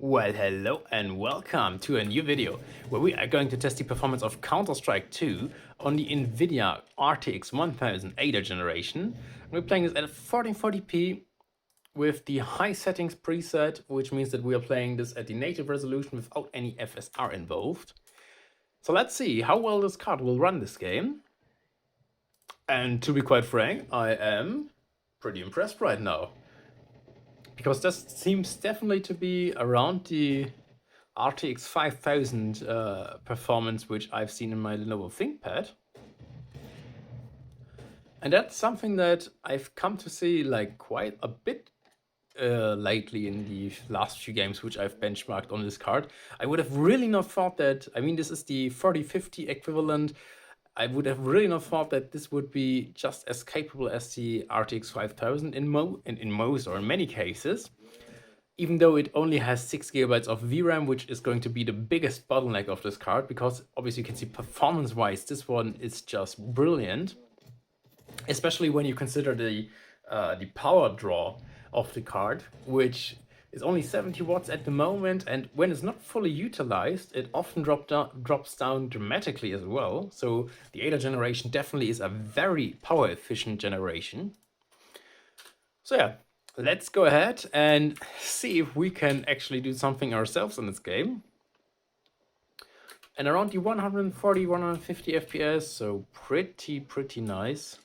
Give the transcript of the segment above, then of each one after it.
Well, hello and welcome to a new video where we are going to test the performance of Counter-Strike 2 on the Nvidia RTX 1008 generation. We're playing this at 1440p with the high settings preset, which means that we are playing this at the native resolution without any FSR involved. So let's see how well this card will run this game. And to be quite frank, I am pretty impressed right now, because this seems definitely to be around the RTX 5000 performance which I've seen in my Lenovo ThinkPad. And that's something that I've come to see like quite a bit lately in the last few games which I've benchmarked on this card. I would have really not thought that, I mean, this is the 4050 equivalent. I would have really not thought that this would be just as capable as the RTX 5000 in most or in many cases, even though it only has 6 GB of VRAM, which is going to be the biggest bottleneck of this card, because obviously you can see performance-wise, this one is just brilliant, especially when you consider the power draw of the card, which is only 70 watts at the moment, and when it's not fully utilized, it often drops down dramatically as well. So the Ada generation definitely is a very power efficient generation. So yeah, let's go ahead and see if we can actually do something ourselves in this game. And around the 140, 150 FPS, so pretty nice.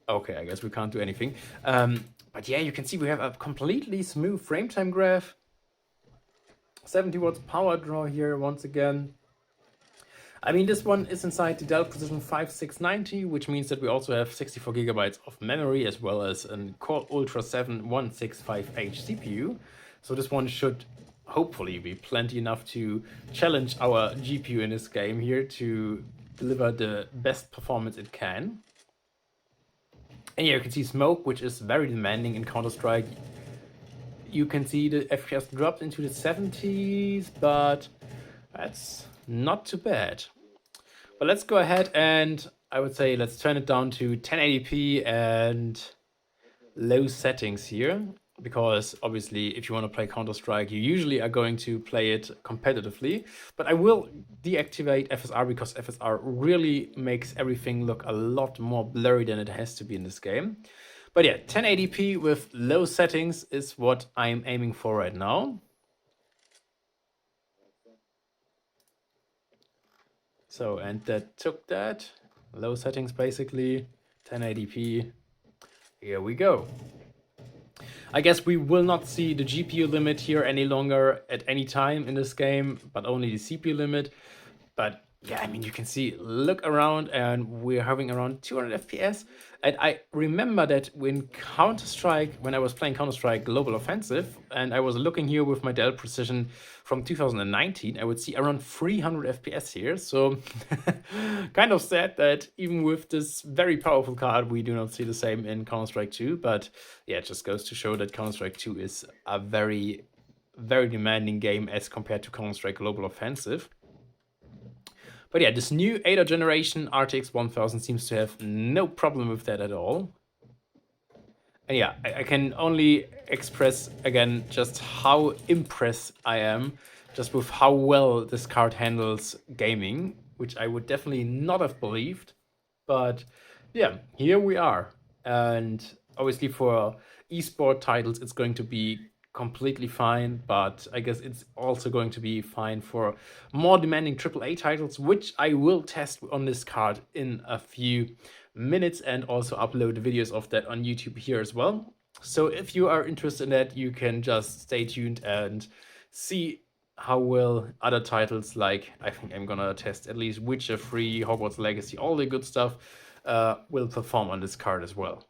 Okay, I guess we can't do anything. But yeah, you can see we have a completely smooth frame time graph. 70 watts power draw here once again. I mean, this one is inside the DELL Precision 5690, which means that we also have 64 GB of memory as well as a Core Ultra 7 165H CPU. So this one should hopefully be plenty enough to challenge our GPU in this game here to deliver the best performance it can. And here you can see smoke, which is very demanding in Counter-Strike. You can see the FPS dropped into the 70s, but that's not too bad. But let's go ahead and I would say let's turn it down to 1080p and low settings here, because obviously if you want to play Counter-Strike, you usually are going to play it competitively. But I will deactivate FSR because FSR really makes everything look a lot more blurry than it has to be in this game. But yeah, 1080p with low settings is what I'm aiming for right now. So, and that took that. Low settings basically, 1080p. Here we go. I guess we will not see the GPU limit here any longer at any time in this game, but only the CPU limit. But yeah, I mean, you can see, look around and we're having around 200 FPS. And I remember that when I was playing Counter-Strike Global Offensive, and I was looking here with my DELL Precision from 2019, I would see around 300 FPS here. So kind of sad that even with this very powerful card, we do not see the same in Counter-Strike 2. But yeah, it just goes to show that Counter-Strike 2 is a very demanding game as compared to Counter-Strike Global Offensive. But yeah, this new Ada generation RTX 1000 seems to have no problem with that at all. And yeah, I can only express again just how impressed I am just with how well this card handles gaming, which I would definitely not have believed. But yeah, here we are. And obviously for esport titles, it's going to be completely fine, but I guess it's also going to be fine for more demanding AAA titles, which I will test on this card in a few minutes and also upload videos of that on YouTube here as well. So if you are interested in that, you can just stay tuned and see how well other titles, like I think I'm gonna test at least Witcher 3, Hogwarts Legacy, all the good stuff will perform on this card as well.